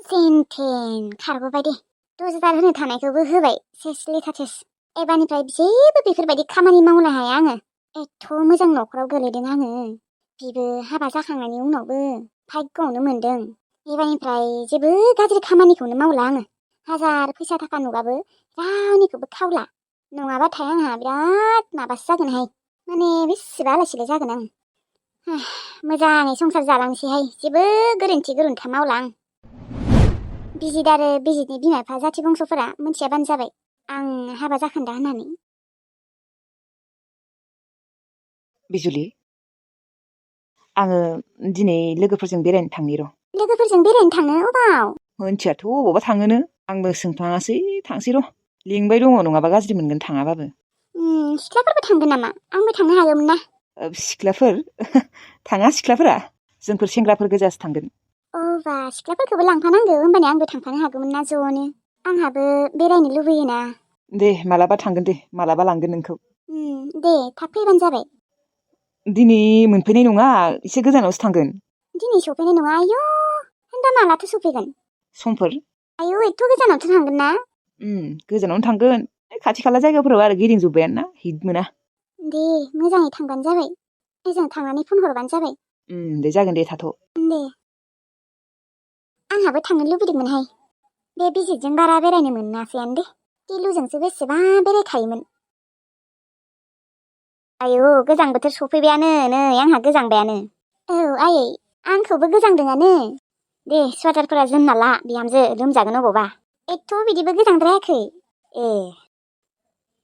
जेनथेन खारग'बाय दे 10,000 होनो थानायखौबो होबाय सेस एबारनिफ्राय जेबो बेफोरबायदि खामानि मावनो हाया आङो एथ' मोजां न'खराव गोलैदों आङो बिबो हाबा जाखांनायनि उनावबो भाग्यआवनो मोनदों एबारनिफ्राय जेबो गाज्रि खामानिखौनो मावला आङो हाजार फैसा थाखा नुबाबो रावनिखौबो खावला नङाबाथाय आंहा बिराद माबासो जागोनहाय माने बेसेबा आलासिलाय जागोन आं मोजाङै संसार जालांसैहाय जेबो गोरोन्थि गोरोन्था मावला आं बिजिद आरो बिजिदनि बिमा बिफा जाथि बंस'फोरा मोनथियाबानो जाबाय आं हाबा जाखान्दा होननानै बिजुलि आङो दिनै लोगोफोरजों बेरायनो थांनि र' लोगोफोरजों बेरायनो थांनो अबाव मोनथियाथ' अबावबा थाङोनो आंबो सोंफ्लाङासै थांसै र' लिंबाय दङ नङाबा गाज्रि मोनगोन थाङाबाबो सिख्लाफोरबो थांगोन नामा आंबो थांनो हागौमोन ना सिख्लाफोर थाङा सिख्लाफोरा जोंफोर सेंग्राफोर गोजासो थांगोन अबा सिख्लाफोरखौबो लांफानांगौ होमबाने आंबो थांफानो हागौमोन ना ज'नो आंहाबो बेरायनो लुबैयोना दे मालाबा थांगोन दे मालाबा लांगोन नोंखौ दे थाब फैबानो जाबाय दिनै मोनफैनाय नङा एसे गोजानावसो थांगोन दिनै सफैनाय नङा आयौ होनबा मालाथो सफैगोन समफोर आयौ एथ' गोजानावथ' थांगोन ना गोजानावनो थांगोन खाथि खाला जायगाफोराव आरो गिदिंजोब्बायानो ना हिट मोना दे मोजाङै थांबानो जाबाय ओजों थांनानै फन हरबानो जाबाय दे जागोन दे थाथ' दे आंहाबो थांनो लुबैदोंमोनहाय बे बिजितजों बारा बेरायनो मोनासैयानो दे गिलुजोंसो बेसेबा बेरायखायोमोन आयौ गोजां बोथोर सफैबायानो नै आंहा गोजांबायानो औ आयै आंखौबो गोजांदोंआनो दे सुवाटारफोरा जोमना ला बिहामजो लोमजागोन अबावबा एथ' बिदिबो गोजांद्रायाखै ए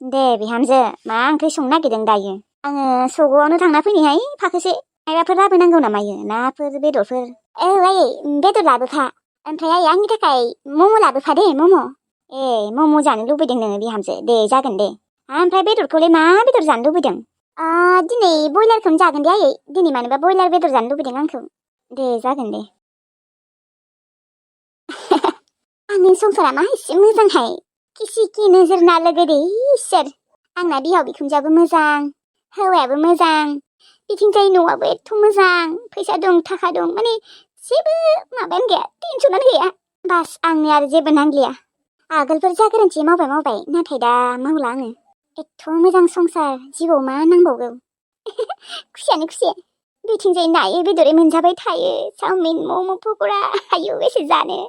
दे बिहामजो मा ओंख्रि संनो नागिरदों दायो आङो सग'आवनो थांना फैनिहाय फाखोसे मायबाफोर लाबोनांगौ नामायो नाफोर बेदरफोर औ आयै बेदर लाबोफा ओमफ्राय आयै आंनि थाखाय मम' लाबोफा दे मम' ए मम' जानो लुबैदों नोङो बिहामजो दे जागोन दे ओमफ्राय बेदरखौलाय मा बेदर जानो लुबैदों दिनै बयलारखौनो जागोन दे आयै दिनै मानोबा बयलार बेदर जानो लुबैदों आंखौ दे जागोन दे आंनि संसारा मा एसे मोजांहाय किसिकि नोजोर ना लोगो दे इसोर आंना बिहाव बिखुनजोआबो मोजां हौवायाबो मोजां बिथिंजाय न'आबो एथ' मोजां फैसा दं थाखा दं माने जेबो माबायानो गैया टेनसनानो गैया बास आंनि आरो जेबो नांलिया आगोलफोर जा गोरोन्थि मावबाय नाथाय दा मावला आङो एथ' मोजां संसार जिउआव मा नांबावगौ खुसियानो खुसि बिथिंजाय नायै बेदरै मोनजाबाय थायो चावमिन मम' पक'रा आयौ बेसे जानो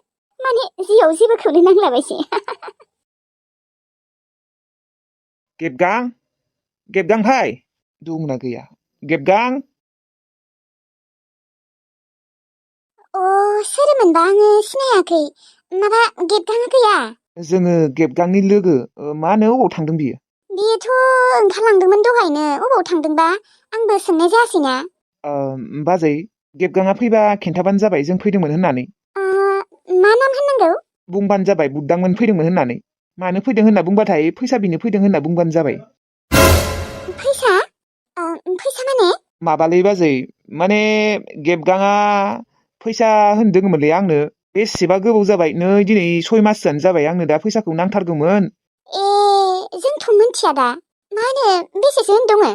माने जिउआव जेबोखौनो नांलाबायसै गेबगां भाइ दंना गैया गेबगां सोरमोनबा आङो सिनायाखै माबा गेबगाङा गैया जोङो गेबगांनि लोगो मा होनो अबाव थांदों बियो बेथ' ओंखारलांदोंमोन दहायनो अबाव थांदोंबा आंबो सोंनाय जायासैना बाजै गेबगाङा फैबा खिन्थाबानो जाबाय जों फैदोंमोन होननानै मा नाम होननांगौ बुंबानो जाबाय बुद्दांमोन फैदोंमोन होननानै मानो फैदों होनना बुंबाथाय फैसा बिनो फैदों होनना बुंबानो जाबाय फैसा माने माबालै बाजै माने गेबगाङा फैसा होनदोंमोनलै आंनो बेसेबा गोबाव जाबाय नै दिनै 6 माससोआनो जाबाय आंनो दा फैसाखौ नांथारगौमोन जोंथ' मिथिया दा मा होनो बेसेसो होनदों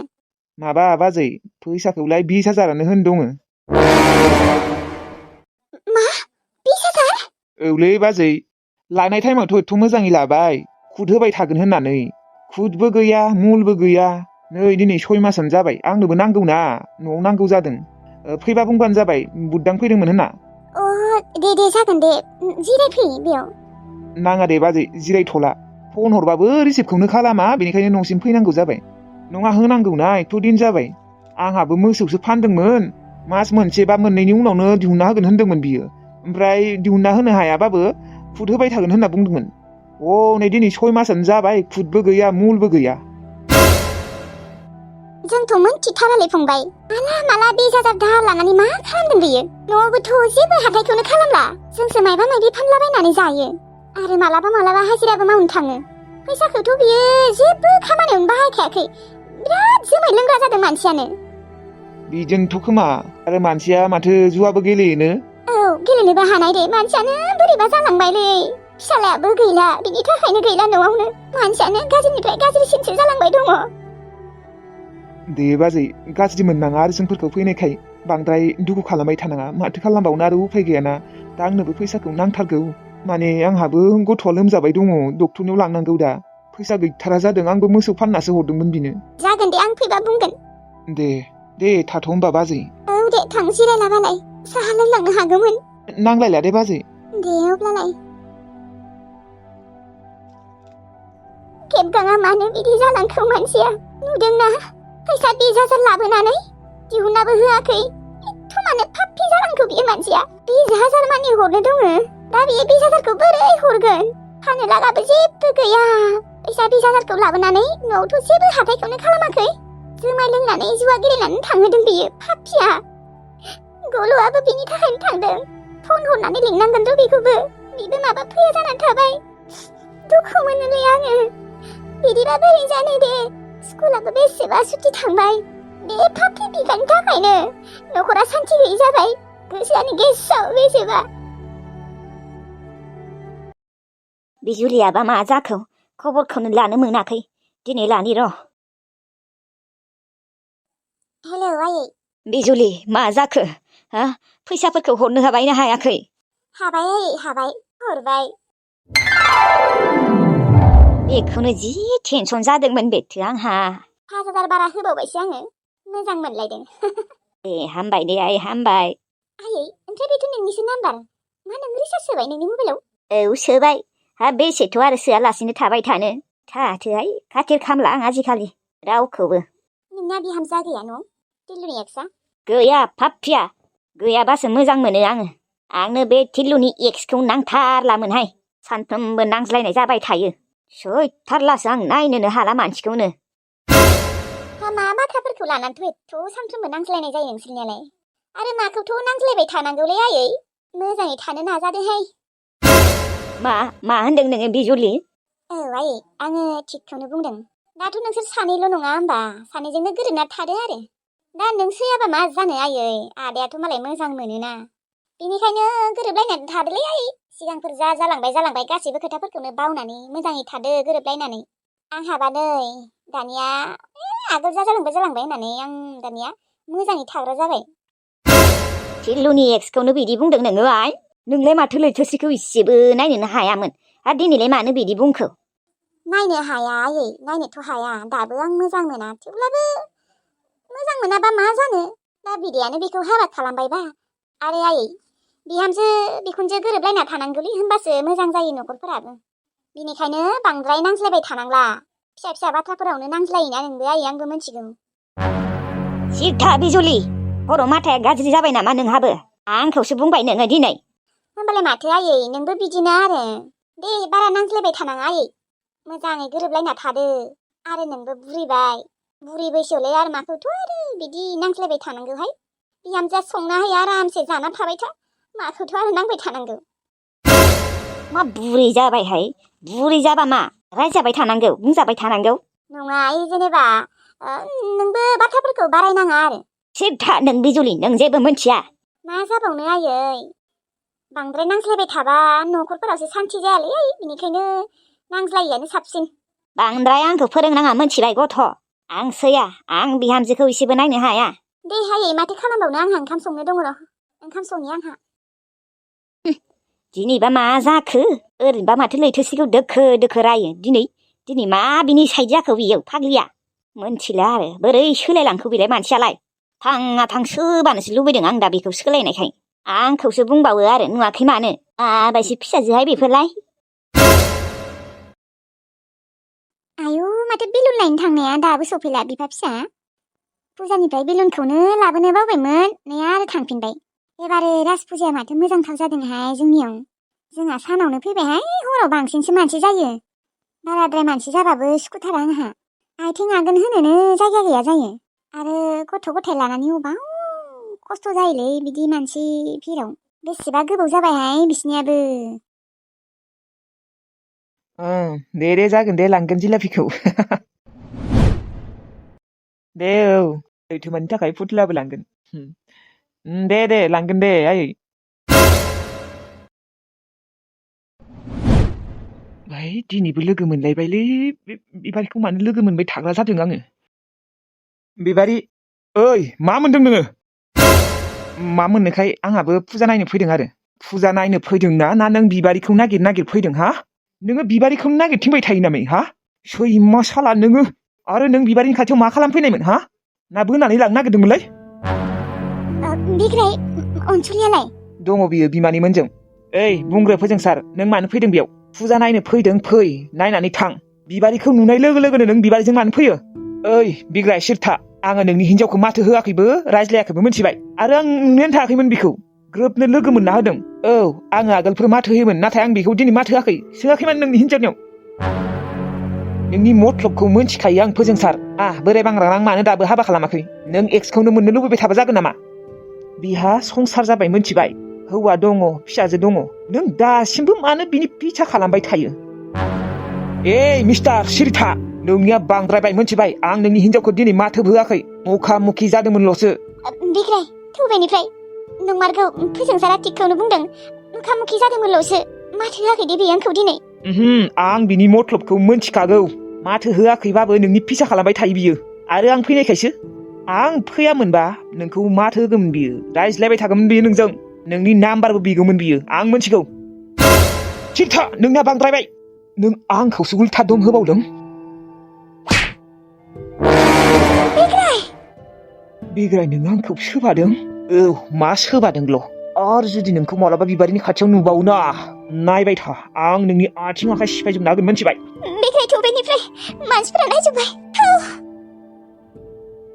माबा बाजै फैसाखौलाय 20,000 होनदों मा 20,000 औलै बाजै लानाय टाइमावथ' एथ' मोजाङै लाबाय खुद होबाय थागोन होननानै खुदबो गैया मुलबो गैया नै दिनै 6 मासानो जाबाय आंनोबो नांगौना न'आव नांगौ जादों फैबा बुंबानो जाबाय बुद्दां फैदोंमोन होनना दे जागोन दे जिरायफै बेयाव नाङा दे बाजै जिरायथ'ला फन हरबाबो रिसिभखौनो खालामा बेनिखायनो न'सिम फैनांगौ जाबाय नङा होनांगौना एथ' दिन जाबाय आंहाबो मोसौसो फानदोंमोन मास मोनसे बा मोननैनि उनावनो दिहुनना होगोन होनदोंमोन बियो ओमफ्राय दिहुनना होनो हायाबाबो खुद होबाय थागोन होनना बुंदोंमोन नै दिनै 6 मासानो जाबाय खुदबो गैया मुलबो गैया जोंथ' मोनथिथारालै फंबाय माला 20,000 दाहार लानानै मा खालामदों बियो न'आवबोथ' जेबो हाथायखौनो खालामला जोंसो मायबा मायबि फानलाबायनानै जायो आरो मालाबा हाजिराबो मावनो थाङो फैसाखौथ' बियो जेबो खामानियावनो बाहायखायाखै बिराद जोमै लोंग्रा जादों मानसियानो बिजोंथ' खोमा आरो मानसिया माथो जुवाबो गेलेयोनो गेलेनोबो हानाय दे मानसियानो बोरैबा जालांबायलै फिसालायाबो गैला बिनि थाखायनो गैला न'आवनो मानसियानो गाज्रिनिफ्राय गाज्रिसिनसो जालांबाय दङ दे बाजै गाज्रि मोननाङा आरो जोंफोरखौ फैनायखाय बांद्राय दुखु खालामबाय थानाङा माथो खालामबावनो आरो उफाय गैयाना दा आंनोबो फैसाखौ नांथारगौ माने आंहाबो गथ'आ लोमजाबाय दङ डक्टरनियाव लांनांगौ दा फैसा गैथारा जादों आंबो मोसौ फाननासो हरदोंमोन बिनो जागोन दे आं फैबा बुंगोन दे थाथ' होमबा बाजै औ दे थां जिरायलाबालाय साहा लोंलांनो हागौमोन नांलायला दे बाजै दे अब्लालाय खेबगाङा मानो बिदि जालांखो मानसिया नुदोंना फैसा 20,000 लाबोनानै दिहुननाबो होआखै एथ' मानो फाफ्फि जालांखो बियो मानसिया 20,000 मानि हरनो दङ दा बियो 20,000खौ बोरै हरगोन फाननो लागाबो जेबो गैया फैसा 20,000खौ लाबोनानै न'आवथ' जेबो हाथायखौनो खालामाखै जुमाय लोंनानै जुवा गेलेनानै थांहोदों बियो फाफ्फिया गल'आबो बिनि थाखायनो थांदों फन हरनानै लिंनांगोन र' बेखौबो बिबो माबा फैया जानानै थाबाय दुखु मोनोलै आङो बिदिबा बोरै जानो दे स्कुलाबो बेसेबा सुथि थांबाय बे फाफ्लि बिगानि थाखायनो न'खरा सान्थि गैयि जाबाय गोसोआनो गेसाव बेसेबा बिजुलियाबा मा जाखो खबरखौनो लानो मोनाखै दिनै लानि र' हेलौ आयै बिजुलि मा जाखो हा फैसाफोरखौ हरनो हाबायना हायाखै हाबाय आयै हाबाय हरबाय बेखौनो जि टेनसन जादोंमोन बेथो आंहा 5,000 बारा होबावबायसो आङो मोजां मोनलायदों दे हामबाय दे आइ हामबाय आयै ओमफ्राय बेथ' नोंनिसो नाम्बार मा नों रिसार्ज सोबाय नोंनि मबाइलाव औ सोबाय हा बेसेथ' आरो सोआलासिनो थाबाय थानो थाथोहाय खाथिर खामला आं आजिखालि रावखौबो नोंना बिहामजोआ गैया न' टिल्लुनि एक्सआ गैया फाफ्फिया गैयाबासो मोजां मोनो आंनो बे टिल्लुनि एक्सखौ नांथारलामोनहाय सानफ्रोमबो नांज्लायनाय जाबाय थायो सैथारलासो आं नायनोनो हाला मानसिखौनो मा बाथ्राफोरखौ लानानैथ' एथ' सानफ्रोमबो नांज्लायनाय जायो नोंसोरनियालाय आरो माखौथ' नांज्लायबाय थानांगौलै आयै मोजाङै थानो नाजादोहाय मा होनदों नोङो बिजुलि औ आयै आङो थिगखौनो बुंदों दाथ' नोंसोर सानैल' नङा होमबा सानैजोंनो गोरोबना थादो आरो दा नों सैयाबा मा जानो आयै आदायाथ' मालाय मोजां मोनोना बेनिखायनो गोरोबलायनानै थादोलै आयै सिगांफोर जा जालांबाय गासैबो खोथाफोरखौनो बावनानै मोजाङै थादो गोरोबलायनानै आंहाबा नै दानिया आगोल जा जालांबाय होननानै आं दानिया मोजाङै थाग्रा जाबाय टिल्लुनि एक्सखौनो बिदि बुंदों नोङो आइ नोंलाय माथो लैथोसेखौ इसेबो नायनोनो हायामोन आरो दिनैलाय मानो बिदि बुंखो नायनो हाया आयै नायनोथ' हाया दाबो आं मोजां मोना थेवब्लाबो मोजां मोनाबा मा जानो दा बिदायानो बेखौ हाबा खालामबायबा आरो आयै बिहामजो बिखुनजो गोरोबलायना थानांगौलै होनबासो मोजां जायो न'खरफोराबो बिनिखायनो बांद्राय नांज्लायबाय थानांला फिसा बाथ्राफोरावनो नांज्लायोना नोंबो आयै आंबो मिथिगौ सिथा बिजुलि खर' माथाया गाज्रि जाबाय नामा नोंहाबो आंखौसो बुंबाय नोङो दिनै होमबालाय माथो आयै नोंबो बिदिनो आरो दे बारा नांज्लायबाय थानाङा आयै मोजाङै गोरोबलायना थादो आरो नोंबो बुरि बैसोआवलाय आरो माखौथ' आरो बिदि नांज्लायबाय थानांगौहाय बिहामजोआ संना होयो आरामसे जाना थाबाय था माखौथ' आरो नांबाय थानांगौ मा बुरै जाबायहाय बुरै जाबा मा रायजाबाय थानांगौ बुंजाबाय थानांगौ नङा जेनेबा नोंबो बाथ्राफोरखौ बारायनाङा आरो सिथा नों बिजुलि नों जेबो मिथिया मा जाबावनो आयै बांद्राय नांज्लायबाय थाबा न'खरफोरावसो सान्थि जायालै बेनिखायनो नांज्लायैयानो साबसिन बांद्राय आंखौ फोरोंनाङा मिथिबाय गथ' आं सैया आं बिहामजोखौ इसेबो नायनो हाया दे आयै माथो खालामबावनो आंहा ओंखाम संनो दङ र' ओंखाम संनि आंहा दिनैबा मा जाखो ओरैनोबा माथो लैथोसेखौ दोखो रायो दिनै मा बिनि साइड जाखो बियो फाग्लिया मोनथिला आरो बोरै सोलायलांखो बेलाय मानसियालाय थां सोबानोसो लुबैदों आं दा बेखौ सोलायनायखाय आंखौसो बुंबावो आरो नुवाखै मानो माबायसि फिसाजोहाय बेफोरलाय आयु माथो बेलुन लायनो थांनाया दाबो सफैला बिफा फिसा फुजानिफ्राय बेलुनखौनो लाबोनो बावबायमोन नै आरो थांफिनबाय एबारो राज फुजाया माथो मोजांथार जादोंहाय जोंनियाव जोंहा सानावनो फैबायहाय हराव बांसिनसो मानसि जायो बाराद्राय मानसि जाबाबो सुखुथारा आंहा आथिं आगोन होनोनो जायगा गैया जायो आरो गथ' गथाय लानानै अबाव खस्थ' जायोलै बिदि मानसि भिराव बेसेबा गोबाव जाबायहाय बिसनियाबो दे जागोन दे लांगोन जिलापिखौ दे औ लैथोमानि थाखाय फुथलाबो लांगोन दे लांगोन दे आयै भाई दिनैबो लोगो मोनलायबायलै बिबारिखौ मानो लोगो मोनबाय थाग्रा जादों आङो बिबारि ओइ मा मोनदों नोङो मा मोननोखाय आंहाबो फुजा नायनो फैदों आरो फुजा नायनो फैदोंना ना नों बिबारिखौ नागिर फैदों हा नोङो बिबारिखौनो नागिरथिंबाय थायो नामै हा सैमा साला नोङो आरो नों बिबारिनि खाथियाव मा खालामफैनायमोन हा ना बोनानै लांनो नागिरदोंमोनलै बिग्राय अनसुलियालाय दङ बियो बिमानैमोनजों ओइ बुंग्रो फोजोंसार नों मानो फैदों बेयाव फुजा नायनो फैदों फै नायनानै थां बिबारिखौ नुनाय लोगो लोगोनो नों बिबारिजों मानो फैयो ओइ बिग्राय सिरथा आङो नोंनि हिनजावखौ माथो होआखैबो रायज्लायाखैबो मिथिबाय आरो आं नुनानै थायाखैमोन बिखौ ग्रोबनो लोगो मोनना होदों औ आङो आगोलफोर माथो होयोमोन नाथाय आं बेखौ दिनै माथो होआखै सोङाखैमोन नोंनि हिनजावनियाव नोंनि मथलबखौ मोनथिखायो आं फोजोंसार बोराय बांग्रा आं मानो दाबो हाबा खालामाखै नों एक्सखौनो मोननो लुबैबाय थाबा जागोन नामा बिहा संसार जाबाय मोनथिबाय हौवा दङ फिसाजो दङ नों दासिमबो मानो बिनि पिछा खालामबाय थायो ए मिस्टार सिरिथा नोंनिया बांद्रायबाय मोनथिबाय आं नोंनि हिनजावखौ दिनै माथोबो होआखै मुखा मुखि जादोंमोनल'सो बिग्राय थौबायनिफ्राय नंमारगौ फोजोंसारा थिगखौनो बुंदों मुखामुखि जादोंमोनल'सो माथो होआखै दे बे आंखौ दिनै आं बिनि मथलबखौ मोनथिखागौ माथो होआखैबाबो नोंनि पिछा खालामबाय थायो बियो आरो आं फैनायखायसो आं फैयामोनबा नोंखौ माथो होगौमोन बियो रायज्लायबाय थागौमोन बियो नोंजों नोंनि नाम्बारबो बिगौमोन बियो आं मोनथिगौ सिरथा नोंना बांद्रायबाय नों आंखौसो उल्था दम होबावदों बिग्राय नों आंखौ सोबादों औ मा सोबादोंल' आरो जुदि नोंखौ मालाबा बिबारिनि खाथियाव नुबावोना नायबाय था आं नोंनि आथिं आखाइ सिफायजोबनो हागोन मोनथिबाय बिग्राय थौबायनिफ्राय मानसिफोरा नायजोब्बाय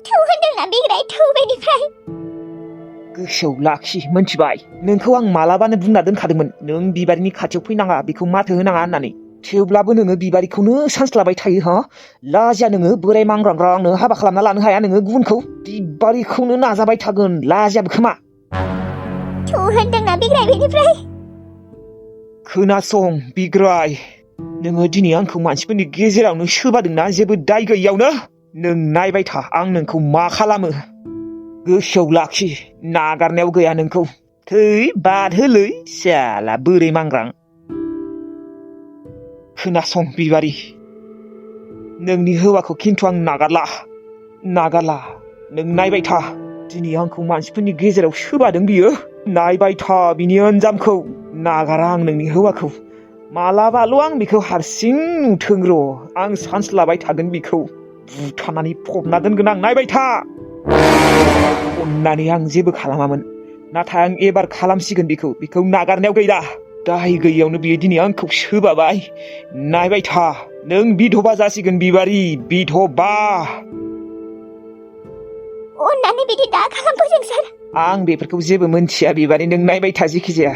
थौ होनदोंना बिग्राय थौबायनिफ्राय गोसोआव लाखि मोनथिबाय नोंखौ आं मालाबानो बुंना दोनखादोंमोन नों बिबारिनि खाथियाव फैनाङा बेखौ माथो होनाङा होननानै थेवब्लाबो नोङो बिबारिखौनो सानस्लाबाय थायो हा लाजिया नोङो बोराय मांग्रांग्रांनो हाबा खालामना लानो हाया नोङो गुबुनखौ बिबारिखौनो नाजाबाय थागोन लाजियाबो खोमा थौ होनदोंना बिग्राय बेनिफ्राय खोनासं बिग्राय नोङो दिनै आंखौ मानसिफोरनि गेजेरावनो सोबादोंना जेबो दाय गैयियावनो नों नायबाय था आं नोंखौ मा खालामो गोसोआव लाखि नागारनायाव गैया नोंखौ थै बाद होलै साला बोरै मांग्रां खोनासं बिबारि नोंनि हौवाखौ खिन्थु आं नागारला नों नायबाय था दिनै आंखौ मानसिफोरनि गेजेराव सोबादों बियो नायबाय था बिनि अन्जामखौ नागारा आं नोंनि हौवाखौ मालाबाल' आं बेखौ हारसिं नुथों र' आं सानस्लाबाय थागोन बिखौ बुथारनानै फबना दोनगोन आं नायबाय था अननानै आं जेबो खालामामोन नाथाय आं एबार खालामसिगोन बिखौ नागारनायाव गैला दाय गैयियावनो बियो दिनै आंखौ सोबाबाय नायबाय था नों बिधबा जासिगोन बिबारि बिधबा अननानै बिदि दा खालाम फोजोंसार आं बेफोरखौ जेबो मोनथिया बिबारि नों नायबाय था जेखि जाया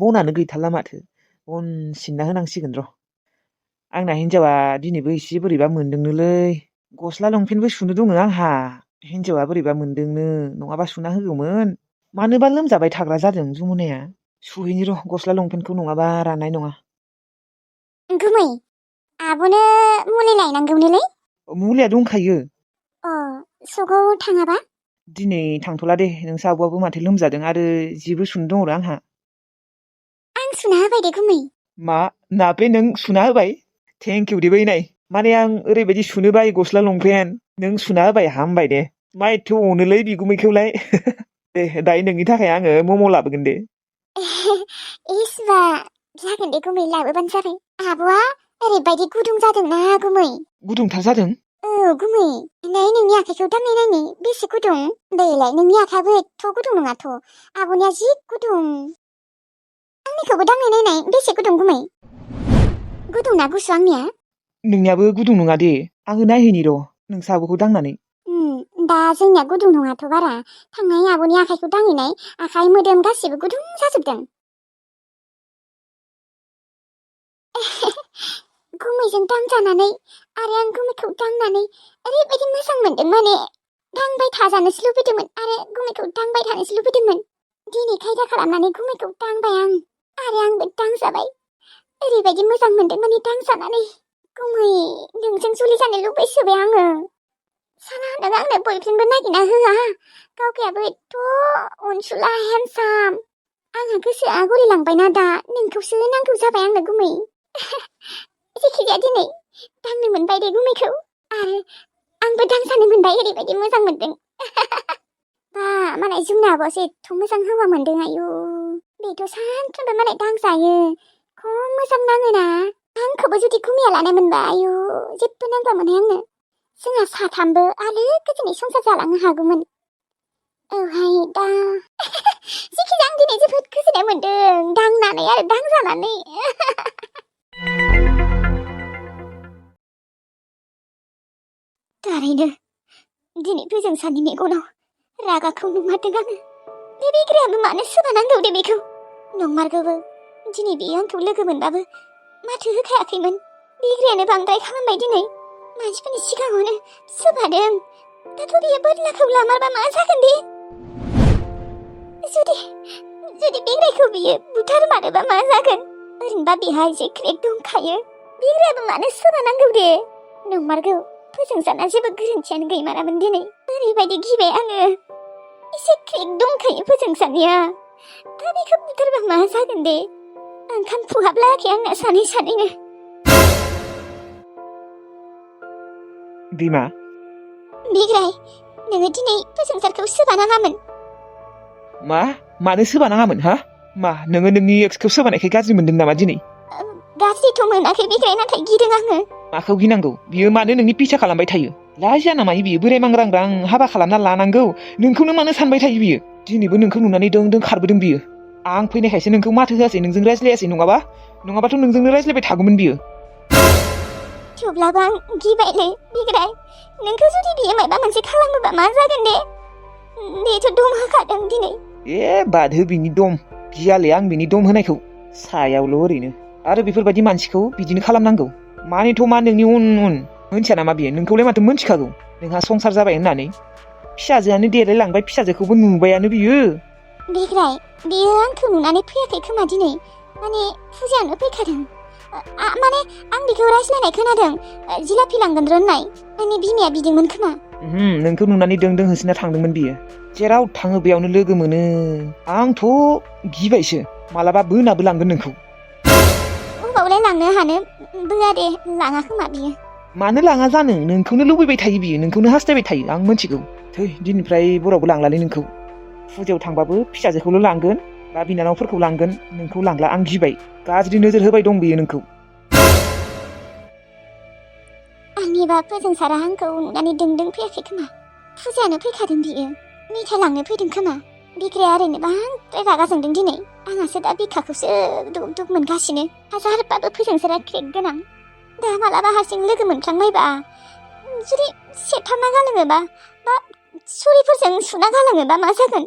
बनानो गैथारला माथो बन सिनना होनांसिगोन र' आंना हिनजावा दिनैबो एसे बोरैबा मोनदोंनोलै गस्ला लंपेन्टबो सुनो दङ आंहा हिनजावा बोरैबा मोनदोंनो नङाबा सुना होगौमोन मानोबा लोमजाबाय थाग्रा जादों जमुनाया सुहैनि र' गस्ला लंपेन्टखौ नङाबा राननाय नङा गुमै आब'नो मुलि लायनांगौनोलै मुलिया दंखायो सगाव थाङाबा दिनै थांथ'ला दे नोंसा आब'आबो माथो लोमजादों आरो जिबो सुनो दङ र' आंहा आं सुना होबाय दे गुमै मा नाबे नों सुना होबाय थेंकिउ दे बैनाय माने आं ओरैबायदि सुनो बायो गस्ला लंपेन्ट नों सुना होबाय हामबाय दे मा एथ' अनोलै बिगुमैखौलाय दे दायो नोंनि थाखाय आङो मम' लाबोगोन दे इसिबा जागोन दे गुमै लाबोबानो जाबाय आब'आ ओरैबायदि गुदुं जादोंना गुमै गुदुंथार जादों गुमै नै नोंनि आखाइखौ दांनाय नायनाय बेसे गुदुं देलाय नोंनि आखायाबो एथ' गुदुं नङाथ' आब'निया जि गुदुं आंनिखौबो दांनाय नायनाय बेसे गुदुं गुमै गुदुंना गुसु आंनिया नोंनियाबो गुदुं नङा दे आङो नायहैनि र' नोंसा आब'खौ दांनानै दा जोंनिया गुदुं नङाथ' बारा थांनाय आब'नि आखाइखौ दांहैनाय आखाइ मोदोम गासिबो गुदुं जाजोबदों गुमैजों दांजानानै आरो आं गुमैखौ दांनानै ओरैबायदि मोजां मोनदों माने दांबाय थाजानोसो लुबैदोंमोन आरो गुमैखौ दांबाय थानोसो लुबैदोंमोन दिनै खायदा खालामनानै गुमैखौ दांबाय आं आरो आंबो दांजाबाय ओरैबायदि मोजां मोनदों माने दांजानानै गुमै नोंजों जुलि जानो लुबैसोबाय आङो साला नों आंनो बयफ्रेन्डबो नागिरना होआ गावगायाबो एथ' अनसुला हेन्डसाम आंहा गोसोआ गलिलांबायना दा नोंखौसो नांगौ जाबाय आंनो गुमै जेखिजाया दिनै दांनो मोनबाय दे गुमैखौ आरो आंबो दांसानो मोनबाय ओरैबायदि मोजां मोनदों। बा मालाय जोंना आब'आसो एथ' मोजां हौवा मोनदों आयु। बेथ' सानफ्रोमबो मालाय दांजायो। खम मोजां नाङोना। आंखौबो जुदि गुमिया लानाय मोनबा आयु जेबो नांगौमोन आंनो। जोंहा साथामबो आलो गोजोनै संसार जालांनो हागौमोन। औहाय दा जिखिजाया आं दिनै जोबोद गोजोननाय मोनदों दांनानै आरो दांजानानै। थारैनो दिनै फोजोंसानि मेगनाव रागाखौ नुमारदों आङो। बे बिग्रायाबो मानो सोबानांगौ दे बेखौ। नंमारगौबो दिनै बियो आंखौ लोगो मोनबाबो माथो होखायाखैमोन। बिग्रायानो बांद्राय खालामबाय दिनै। मानसिफोरनि सिगाङावनो सोबादों। दाथ' बियो बोरलाखौ लामारबा मा जागोन दे? जुदि बिग्रायखौ बियो बुथारमारोबा मा जागोन? ओरैनोबा बिहा एसे क्रेक दंखायो। बिग्रायाबो मानो सोबानांगौ दे? नंमारगौ फोजोंसाना जेबो गोरोन्थियानो गैमारामोन दिनै। ओरैबायदि गिबाय आङो। एसे क्रेक दंखायो फोजोंसानिया। दा बेखौ बुथारबा मा जागोन दे? ओंखाम फुहाबलायाखै आंना सानैनो। बिमा बिग्राय नोङो दिनै फोजोंसारखौ सोबानाङामोन। मानो सोबानाङामोन हा? मा नोङो नोंनि एक्सखौ सोबानायखाय गाज्रि मोनदों नामा दिनै? गाज्रिथ' मोनाखै बिग्राय, नाथाय गिदों आङो। माखौ गिनांगौ? बियो मानो नोंनि पिछा खालामबाय थायो? लाजिया नामा बियो बोराय मांग्रांग्रां हाबा खालामना लानांगौ। नोंखौनो मानो सानबाय थायो बियो? दिनैबो नोंखौ नुनानै दों खारबोदों बियो। आं फैनायखायसो नोंखौ माथो होआसै, नोंजों रायज्लायासै। नङाबाथ' नोंजोंनो रायज्लायबाय थागौमोन बियो। थेवब्लाबो आं गिबायलै बिग्राय। नोंखौ जुदि बियो माबा मोनसे खालामोबा मा जागोन दे? बेथ' दम होखादों दिनै। बाद हो बिनि दम। गियालै आं बिनि दम होनायखौ। सायावल' ओरैनो। आरो बेफोरबायदि मानसिखौ बिदिनो खालामनांगौ। मानिथ' मा नोंनि उन मोनथिया नामा बियो? नोंखौलाय माथो मोनथिखागौ नोंहा संसार जाबाय होननानै। फिसाजोआनो देलायलांबाय, फिसाजोखौबो नुबायानो बियो। बिग्राय बियो आंखौ नुनानै फैयाखै खोमा दिनै। माने फुजायावनो फैखादों। माने आं बेखौ रायज्लायनाय खोनादों। जिलाफि लांगोन होननाय। आंनि बिमाया बिदोंमोन खोमा। नोंखौ नुनानै दों होसोना थांदोंमोन बियो। जेराव थाङो बेयावनो लोगो मोनो। आंथ' गिबायसो। मालाबा बोनाबो लांगोन नोंखौ। अबावलाय लांनो हानो? बोआ दे, लाङा खोमा बियो। मानो लाङा जानो? नोंखौनो लुबैबाय थायो बियो, नोंखौनो हास्थायबाय थायो, आं मिथिगौ। थै दिननिफ्राय बरावबो लांलालै नोंखौ। फुजायाव थांबाबो फिसाजोखौल' लांगोन बा बिनानावफोरखौ लांगोन, नोंखौ लांला। आं गिबाय। गाज्रि नोजोर होबाय दं बियो नोंखौ। आंनिबा फोजोंसारा आंखौ नुनानै दों फैयाखै खोमा। फुजायानो फैखादों बियो। मेथाइ लांनो फैदों खोमा। बिग्राया ओरैनो बांद्राय रागा जोंदों दिनै। आंहासो दा बिखाखौसो दुब मोनगासिनो। हाजारबाबो फोजोंसारा क्रेक गोनां। दा मालाबा हारसिं लोगो मोनफ्लांबायबा जुदि सेबथाबना गालाङोबा बा सुरिफोरजों सुना गालाङोबा मा जागोन?